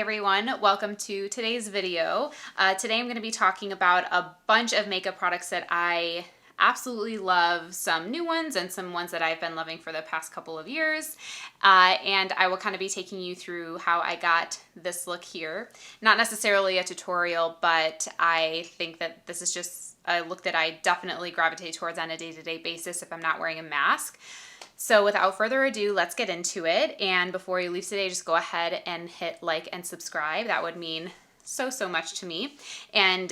everyone, welcome to today's video. Today I'm going to be talking about a bunch of makeup products that I absolutely love, some new ones and some ones that I've been loving for the past couple of years. And I will kind of be taking you through how I got this look here. Not necessarily a tutorial, but I think that this is just a look that I definitely gravitate towards on a day-to-day basis if I'm not wearing a mask. So without further ado, let's get into it. And before you leave today, just go ahead and hit like and subscribe. That would mean so much to me. And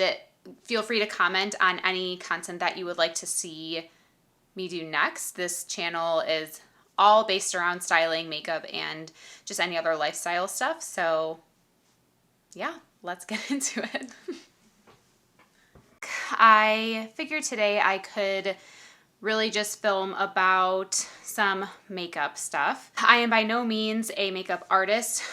feel free to comment on any content that you would like to see me do next. This channel is all based around styling, makeup, and just any other lifestyle stuff. So yeah, let's get into it. I figured today I could really just film about some makeup stuff. I am by no means a makeup artist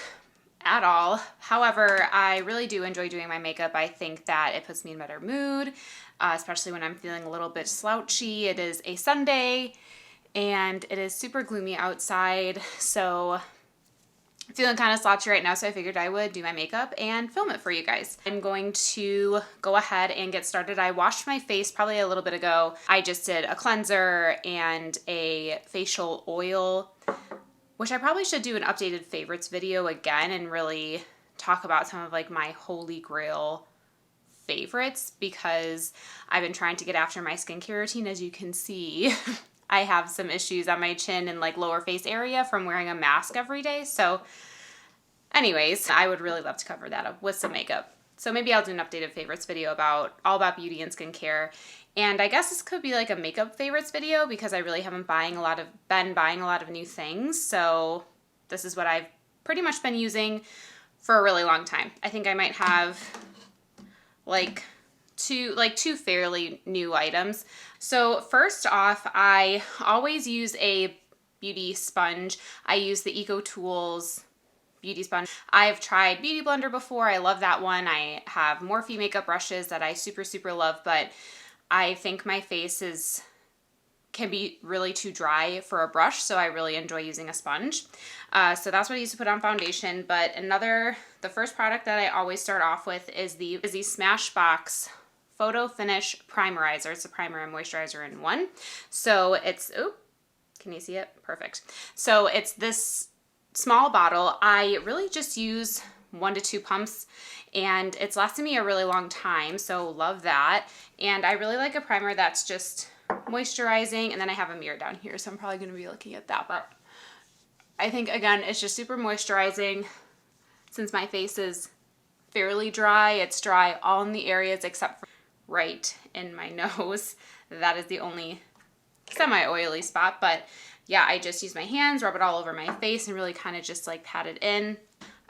at all. However, I really do enjoy doing my makeup. I think that it puts me in a better mood, especially when I'm feeling a little bit slouchy. It is a Sunday and it is super gloomy outside, so I'm feeling kind of slouchy right now, so I figured I would do my makeup and film it for you guys. I'm going to go ahead and get started. I washed my face probably a little bit ago. I just did a cleanser and a facial oil, which I probably should do an updated favorites video again and really talk about some of like my holy grail favorites, because I've been trying to get after my skincare routine. As you can see, I have some issues on my chin and like lower face area from wearing a mask every day. So anyways, I would really love to cover that up with some makeup. So maybe I'll do an updated favorites video all about beauty and skincare. And I guess this could be like a makeup favorites video because I really haven't been buying a lot of new things. So this is what I've pretty much been using for a really long time. I think I might have like two fairly new items. So first off, I always use a beauty sponge. I use the EcoTools beauty sponge. I've tried Beauty Blender before. I love that one. I have Morphe makeup brushes that I super love, but I think my face can be really too dry for a brush, so I really enjoy using a sponge. So that's what I use to put on foundation. But the first product that I always start off with is the Smashbox Photo Finish Primerizer. It's a primer and moisturizer in one. So it's, can you see it? Perfect. So it's this small bottle. I really just use 1 to 2 pumps and it's lasted me a really long time. So love that. And I really like a primer that's just moisturizing. And then I have a mirror down here, so I'm probably going to be looking at that. But I think, again, it's just super moisturizing. Since my face is fairly dry, it's dry all in the areas except for right in my nose. That is the only semi-oily spot. But yeah, I just use my hands, rub it all over my face, and really kind of just like pat it in.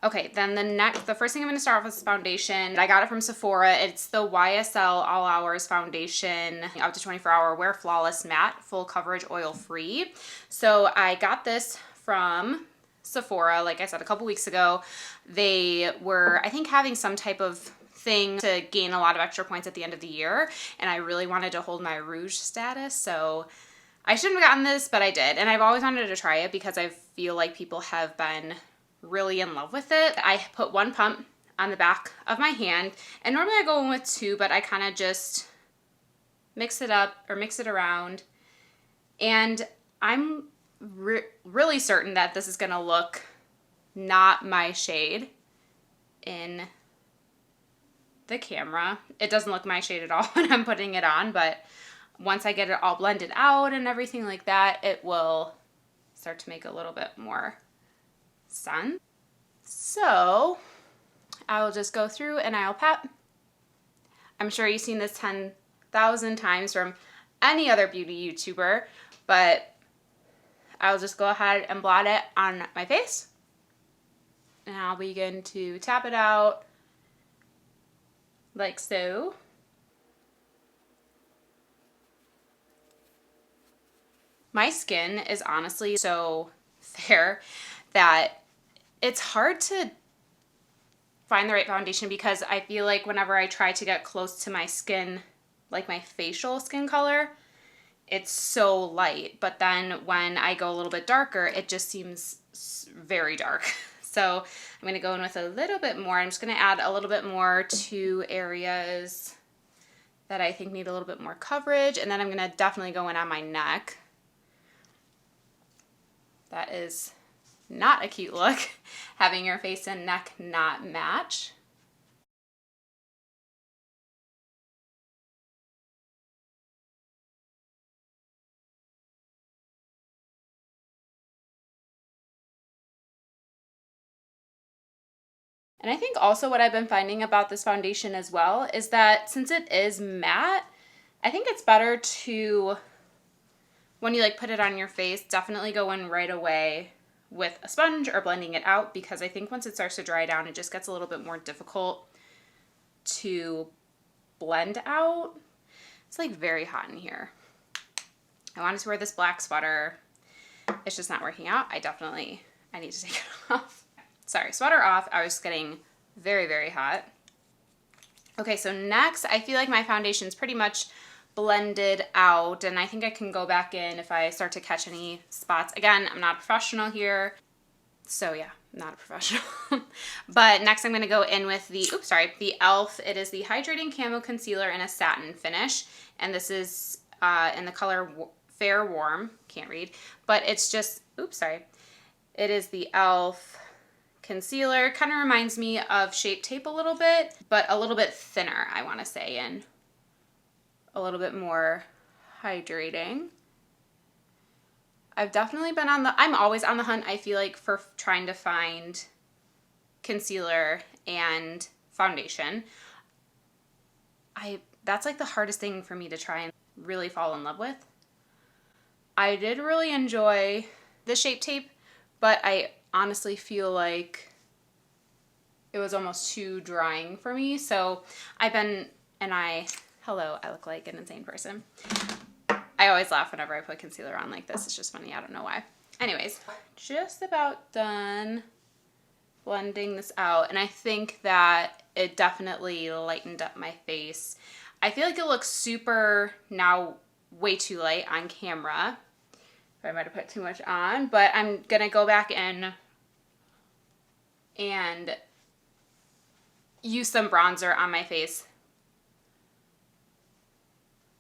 Okay, then the first thing I'm going to start off with is foundation. I got it from Sephora. It's the YSL All Hours Foundation, up to 24-hour Wear Flawless Matte, full coverage, oil-free. So I got this from Sephora, like I said, a couple weeks ago. They were, I think, having some type of thing to gain a lot of extra points at the end of the year, and I really wanted to hold my rouge status, so I shouldn't have gotten this, but I did. And I've always wanted to try it because I feel like people have been really in love with it. I put 1 pump on the back of my hand, and normally I go in with 2, but I kind of just mix it up or mix it around, and I'm really certain that this is gonna look not my shade in the camera. It doesn't look my shade at all when I'm putting it on, but once I get it all blended out and everything like that, it will start to make a little bit more sense. So I will just go through and I'll pat. I'm sure you've seen this 10,000 times from any other beauty YouTuber, but I'll just go ahead and blot it on my face. And I'll begin to tap it out like so. My skin is honestly so fair that it's hard to find the right foundation, because I feel like whenever I try to get close to my skin, like my facial skin color, it's so light. But then when I go a little bit darker, it just seems very dark. So I'm going to go in with a little bit more. I'm just going to add a little bit more to areas that I think need a little bit more coverage. And then I'm going to definitely go in on my neck. That is not a cute look, having your face and neck not match. And I think also what I've been finding about this foundation as well is that since it is matte, I think it's better to, when you like put it on your face, definitely go in right away with a sponge or blending it out, because I think once it starts to dry down, it just gets a little bit more difficult to blend out. It's like very hot in here. I wanted to wear this black sweater. It's just not working out. I need to take it off. Sorry, sweater off. I was getting very, very hot. Okay, so next, I feel like my foundation's pretty much blended out, and I think I can go back in if I start to catch any spots. Again, I'm not a professional here, so yeah, not a professional. But next I'm gonna go in with the, the e.l.f. It is the Hydrating Camo Concealer in a satin finish, and this is in the color Fair Warm, can't read, but it's just, it is the e.l.f. concealer. Kind of reminds me of Shape Tape a little bit, but a little bit thinner, I want to say, and a little bit more hydrating. I've definitely been I'm always on the hunt, I feel like, for trying to find concealer and foundation. That's like the hardest thing for me to try and really fall in love with. I did really enjoy the Shape Tape, but I honestly feel like it was almost too drying for me. So hello, I look like an insane person. I always laugh whenever I put concealer on like this. It's just funny, I don't know why. Anyways, just about done blending this out, and I think that it definitely lightened up my face. I feel like it looks super, now way too light on camera. I might have put too much on, but I'm gonna go back in and use some bronzer on my face,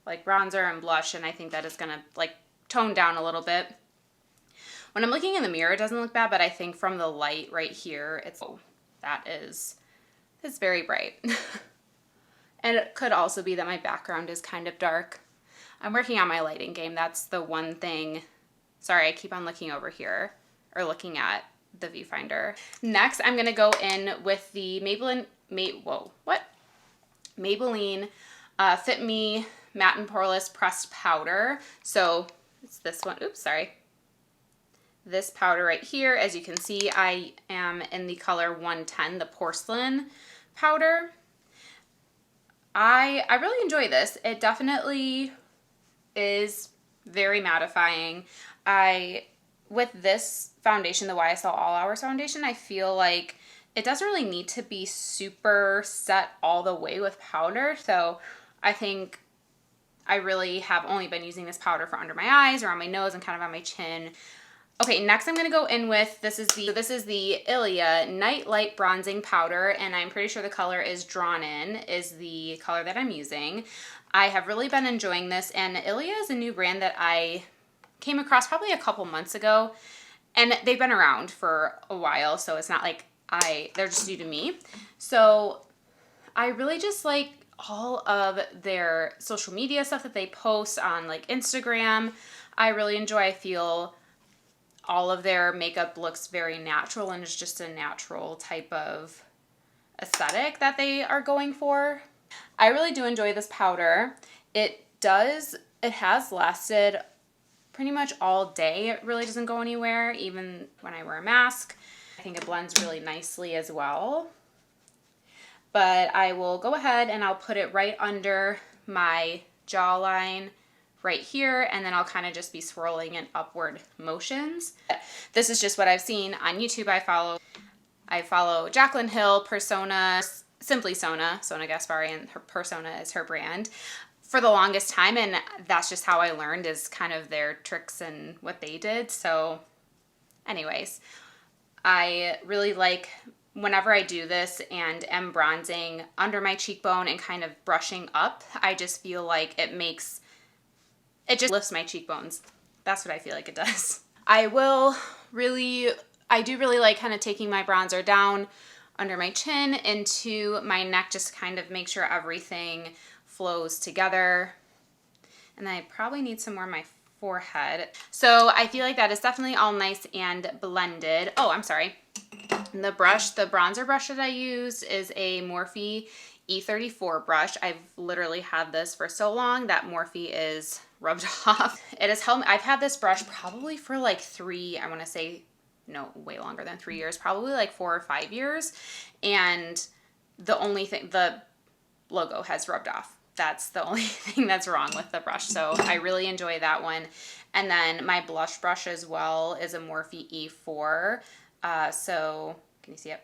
like bronzer and blush, and I think that is gonna like tone down a little bit. When I'm looking in the mirror, it doesn't look bad, but I think from the light right here, it's very bright. And it could also be that my background is kind of dark. I'm working on my lighting game. That's the one thing. Sorry, I keep on looking over here, or looking at the viewfinder. Next, I'm gonna go in with the Maybelline Fit Me Matte and Poreless Pressed Powder. So it's this one. This powder right here. As you can see, I am in the color 110, the porcelain powder. I really enjoy this. It definitely is very mattifying. With this foundation, the YSL All Hours foundation, I feel like it doesn't really need to be super set all the way with powder. So I think I really have only been using this powder for under my eyes or on my nose and kind of on my chin. Okay, next I'm going to go in with, this is the Ilia Night Light Bronzing Powder, and I'm pretty sure the color is Drawn In, is the color that I'm using. I have really been enjoying this, and Ilia is a new brand that I came across probably a couple months ago, and they've been around for a while, so it's not like they're just new to me. So I really just like all of their social media stuff that they post on like Instagram. I really enjoy. I feel all of their makeup looks very natural, and it's just a natural type of aesthetic that they are going for. I really do enjoy this powder. It has lasted pretty much all day. It really doesn't go anywhere, even when I wear a mask. I think it blends really nicely as well. But I will go ahead and I'll put it right under my jawline right here, and then I'll kind of just be swirling in upward motions. This is just what I've seen on YouTube. I follow Jaclyn Hill, Persona, Simply Sona Gaspari, and her Persona is her brand, for the longest time, and that's just how I learned, is kind of their tricks and what they did. So anyways, I really like whenever I do this and am bronzing under my cheekbone and kind of brushing up, I just feel like it just lifts my cheekbones. That's what I feel like it does. I do really like kind of taking my bronzer down under my chin into my neck, just kind of make sure everything flows together. And then I probably need some more on my forehead. So I feel like that is definitely all nice and blended. Oh, I'm sorry. The bronzer brush that I use is a Morphe E34 brush. I've literally had this for so long that Morphe is rubbed off. It has helped me. I've had this brush probably for like I want to say, no, way longer than 3 years, probably like 4 or 5 years. And the logo has rubbed off. That's the only thing that's wrong with the brush. So I really enjoy that one. And then my blush brush as well is a Morphe E4. So can you see it?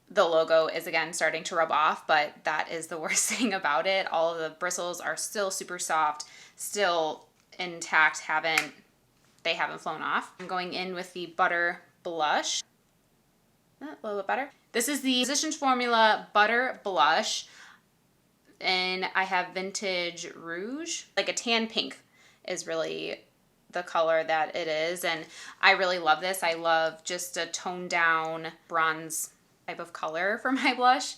The logo is again starting to rub off, but that is the worst thing about it. All of the bristles are still super soft, still intact, they haven't flown off. I'm going in with the Butter Blush. A little bit better. This is the Physicians Formula Butter Blush, and I have Vintage Rouge. Like a tan pink is really the color that it is, and I really love this. I love just a toned down bronze type of color for my blush.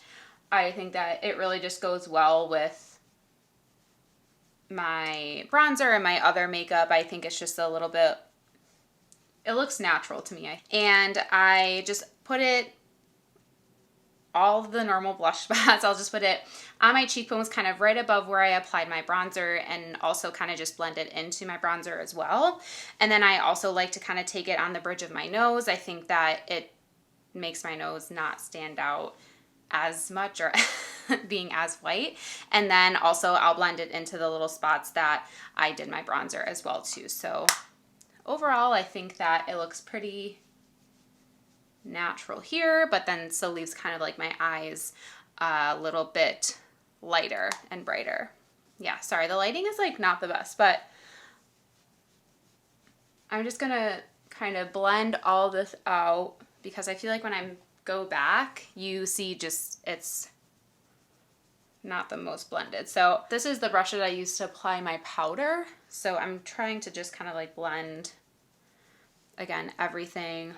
I think that it really just goes well with my bronzer and my other makeup. I think it's just a little bit, it looks natural to me. And I just put it all the normal blush spots. I'll just put it on my cheekbones, kind of right above where I applied my bronzer, and also kind of just blend it into my bronzer as well. And then I also like to kind of take it on the bridge of my nose. I think that it makes my nose not stand out as much or being as white. And then also I'll blend it into the little spots that I did my bronzer as well too. So overall, I think that it looks pretty natural here, but then still leaves kind of like my eyes a little bit lighter and brighter. Yeah, sorry, the lighting is like not the best, but I'm just gonna kind of blend all this out because I feel like when I go back, you see just it's not the most blended. So this is the brush that I use to apply my powder. So I'm trying to just kind of like blend, again, everything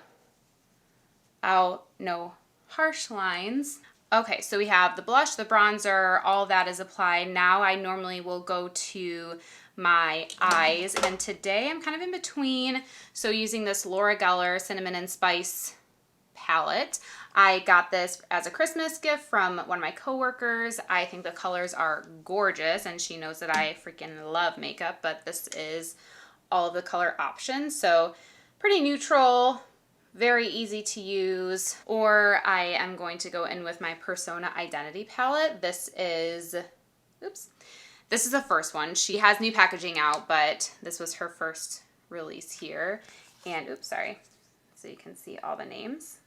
out, no harsh lines. Okay, so we have the blush, the bronzer, all that is applied. Now I normally will go to my eyes, and today I'm kind of in between. So using this Laura Geller Cinnamon and Spice palette. I got this as a Christmas gift from one of my coworkers. I think the colors are gorgeous, and she knows that I freaking love makeup, but this is all of the color options. So pretty neutral, very easy to use. Or I am going to go in with my Persona Identity palette. This is the first one. She has new packaging out, but this was her first release here. And sorry. So you can see all the names.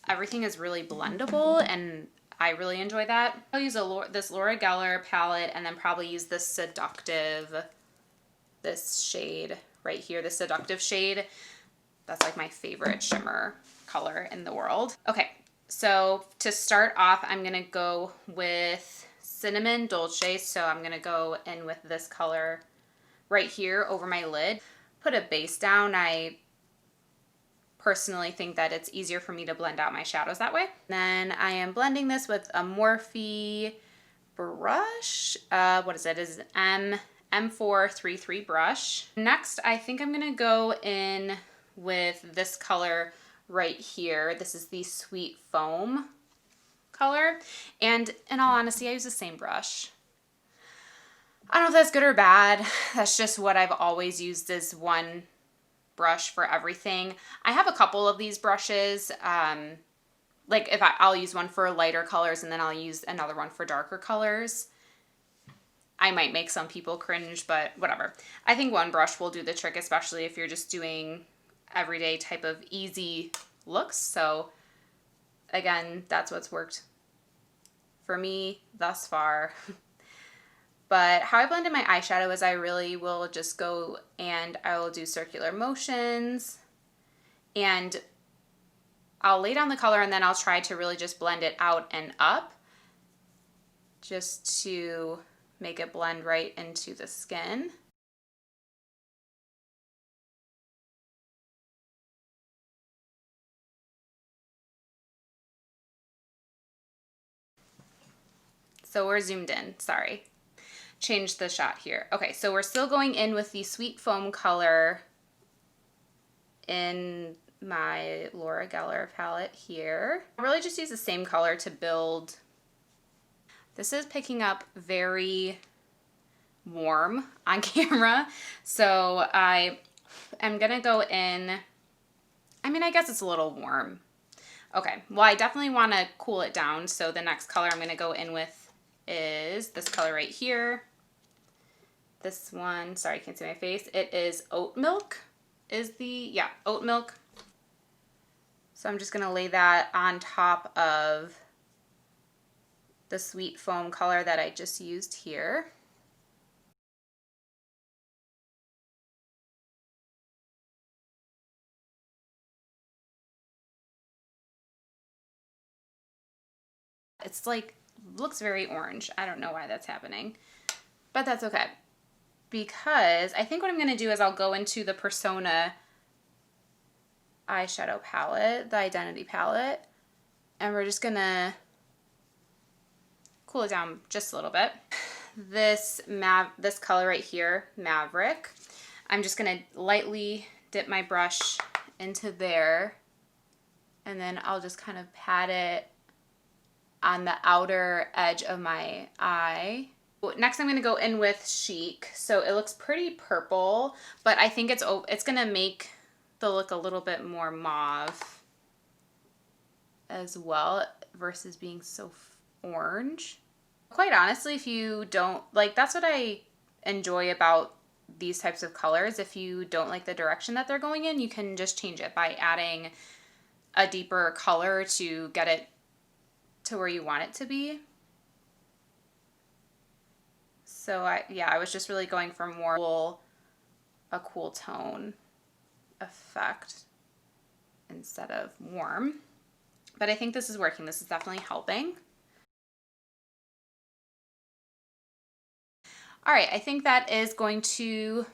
Everything is really blendable, and I really enjoy that. I'll use this Laura Geller palette, and then probably use this shade right here, the Seductive shade. That's like my favorite shimmer color in the world. Okay, so to start off, I'm gonna go with Cinnamon Dolce. So I'm gonna go in with this color right here over my lid. Put a base down. I personally think that it's easier for me to blend out my shadows that way. Then I am blending this with a Morphe brush. What is it? It is an M433 brush. Next, I think I'm gonna go in with this color right here. This is the Sweet Foam color. And in all honesty, I use the same brush. I don't know if that's good or bad. That's just what I've always used, as one brush for everything. I have a couple of these brushes. Like I'll use one for lighter colors, and then I'll use another one for darker colors. I might make some people cringe, but whatever. I think one brush will do the trick, especially if you're just doing everyday type of easy looks. So again, that's what's worked for me thus far. But how I blend in my eyeshadow is I really will just go and I will do circular motions. And I'll lay down the color and then I'll try to really just blend it out and up just to make it blend right into the skin. So we're zoomed in, sorry. Change the shot here. Okay, so we're still going in with the Sweet Foam color in my Laura Geller palette here. I really just use the same color to build. This is picking up very warm on camera, so I am gonna go in, I mean, I guess it's a little warm. Okay, well, I definitely want to cool it down, so the next color I'm going to go in with is this color right here. This one, sorry, I can't see my face. It is Oat Milk, Oat Milk. So I'm just going to lay that on top of the Sweet Foam color that I just used here. It's like, looks very orange. I don't know why that's happening, but that's okay. Because I think what I'm going to do is I'll go into the Persona eyeshadow palette, the Identity palette, and we're just going to cool it down just a little bit. This color right here, Maverick, I'm just going to lightly dip my brush into there, and then I'll just kind of pat it on the outer edge of my eye. Next I'm going to go in with Chic. So it looks pretty purple, but I think it's going to make the look a little bit more mauve as well versus being so orange. Quite honestly, if you don't like, that's what I enjoy about these types of colors. If you don't like the direction that they're going in, you can just change it by adding a deeper color to get it to where you want it to be. So I was just really going for more a cool tone effect instead of warm. But I think this is working. This is definitely helping. All right, I think that is going to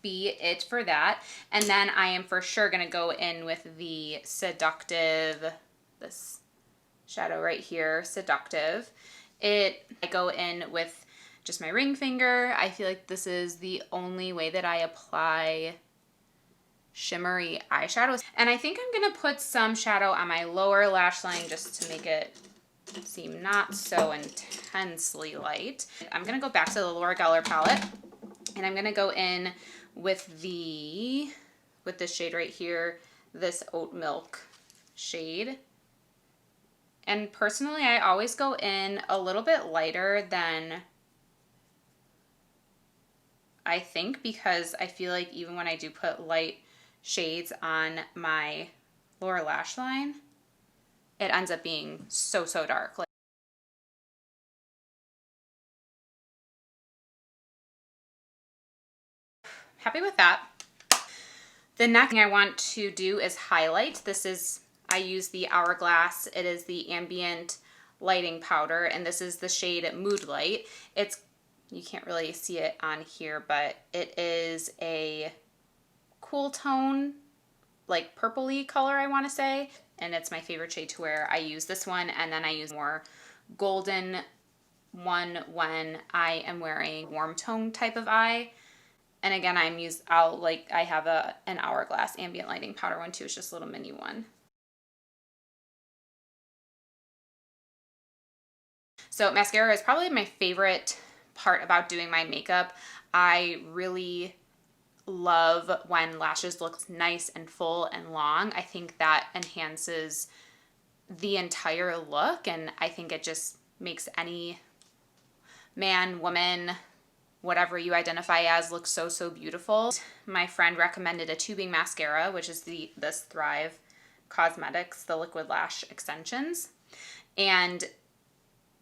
be it for that. And then I am for sure going to go in with the Seductive, this shadow right here, Seductive. I go in with just my ring finger. I feel like this is the only way that I apply shimmery eyeshadows. And I think I'm going to put some shadow on my lower lash line just to make it seem not so intensely light. I'm going to go back to the Laura Geller palette, and I'm going to go in with this shade right here, this Oat Milk shade. And personally, I always go in a little bit lighter than I think, because I feel like even when I do put light shades on my lower lash line, it ends up being so dark. Happy with that. The next thing I want to do is highlight. I use the Hourglass. It is the ambient lighting powder, and this is the shade Mood Light. You can't really see it on here, but it is a cool tone, like purpley color, I want to say. And it's my favorite shade to wear. I use this one, and then I use more golden one when I am wearing warm tone type of eye. And again, I have an Hourglass ambient lighting powder one too. It's just a little mini one. So mascara is probably my favorite part about doing my makeup. I really love when lashes look nice and full and long. I think that enhances the entire look, and I think it just makes any man, woman, whatever you identify as, look so beautiful. My friend recommended a tubing mascara, which is this Thrive Cosmetics, the liquid lash extensions, and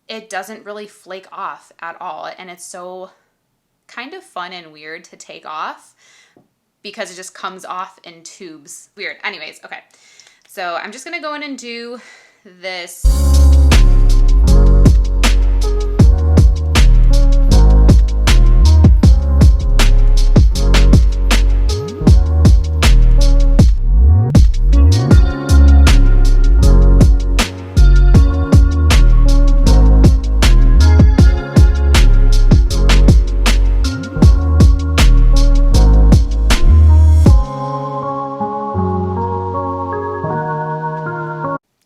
it doesn't really flake off at all, and it's so kind of fun and weird to take off because it just comes off in tubes. Weird. Anyways, okay. So I'm just gonna go in and do this.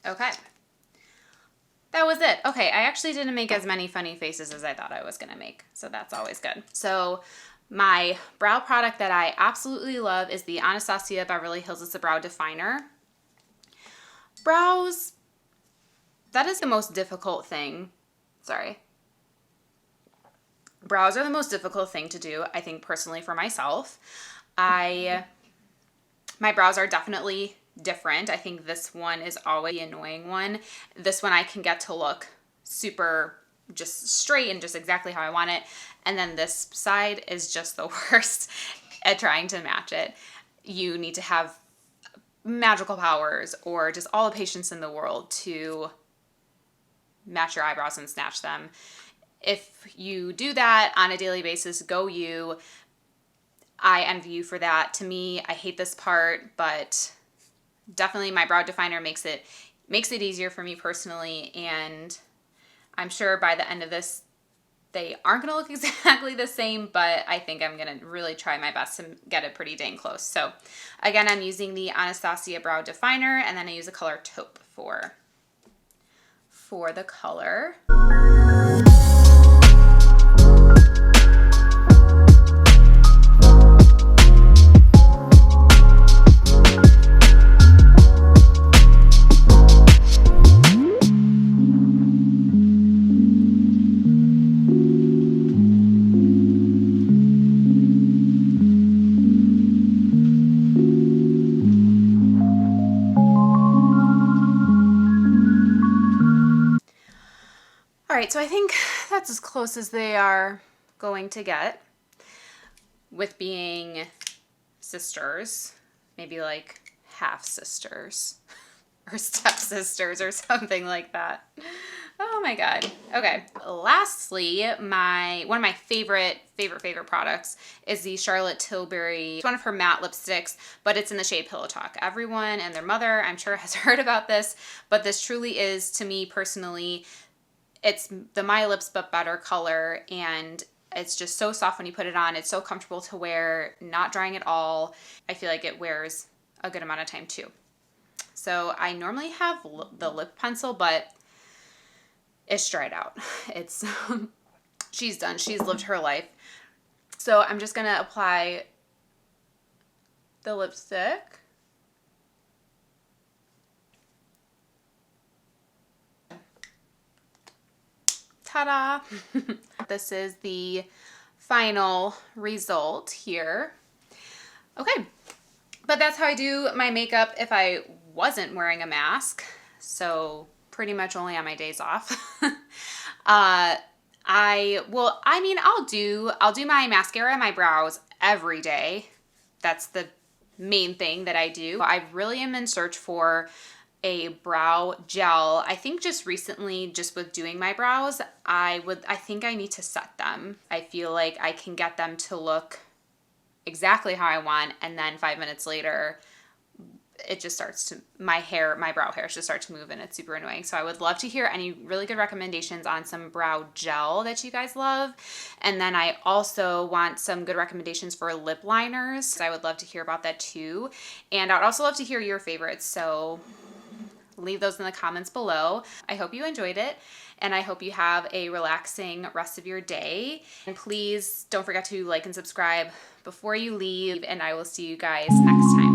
Okay. That was it. Okay, I actually didn't make as many funny faces as I thought I was gonna make, so that's always good. So my brow product that I absolutely love is the Anastasia Beverly Hills. It's a brow definer. Brows, that is the most difficult thing. Sorry. Brows are the most difficult thing to do, I think, personally for myself. My brows are definitely different. I think this one is always the annoying one. This one I can get to look super just straight and just exactly how I want it. And then this side is just the worst at trying to match it. You need to have magical powers or just all the patience in the world to match your eyebrows and snatch them. If you do that on a daily basis, go you. I envy you for that. To me, I hate this part, but definitely my brow definer makes it easier for me personally, and I'm sure by the end of this they aren't going to look exactly the same, but I think I'm going to really try my best to get it pretty dang close. So again, I'm using the Anastasia brow definer, and then I use the color taupe for the color. All right, so I think that's as close as they are going to get with being sisters, maybe like half sisters or stepsisters or something like that. Oh my God. Okay. Lastly, one of my favorite products is the Charlotte Tilbury. It's one of her matte lipsticks, but it's in the shade Pillow Talk. Everyone and their mother, I'm sure, has heard about this, but this truly is, to me personally, it's the My Lips But Better color, and it's just so soft when you put it on. It's so comfortable to wear, not drying at all. I feel like it wears a good amount of time too. So I normally have the lip pencil, but it's dried out. It's she's done. She's lived her life. So I'm just gonna apply the lipstick. Ta-da! This is the final result here. Okay, but that's how I do my makeup if I wasn't wearing a mask. So pretty much only on my days off. I'll do my mascara and my brows every day. That's the main thing that I do. I really am in search for a brow gel. I think just recently, just with doing my brows, I think I need to set them. I feel like I can get them to look exactly how I want, and then 5 minutes later, it just starts to, my brow hairs just start to move, and it's super annoying. So I would love to hear any really good recommendations on some brow gel that you guys love. And then I also want some good recommendations for lip liners. I would love to hear about that too. And I'd also love to hear your favorites. So leave those in the comments below. I hope you enjoyed it, and I hope you have a relaxing rest of your day. And please don't forget to like and subscribe before you leave, and I will see you guys next time.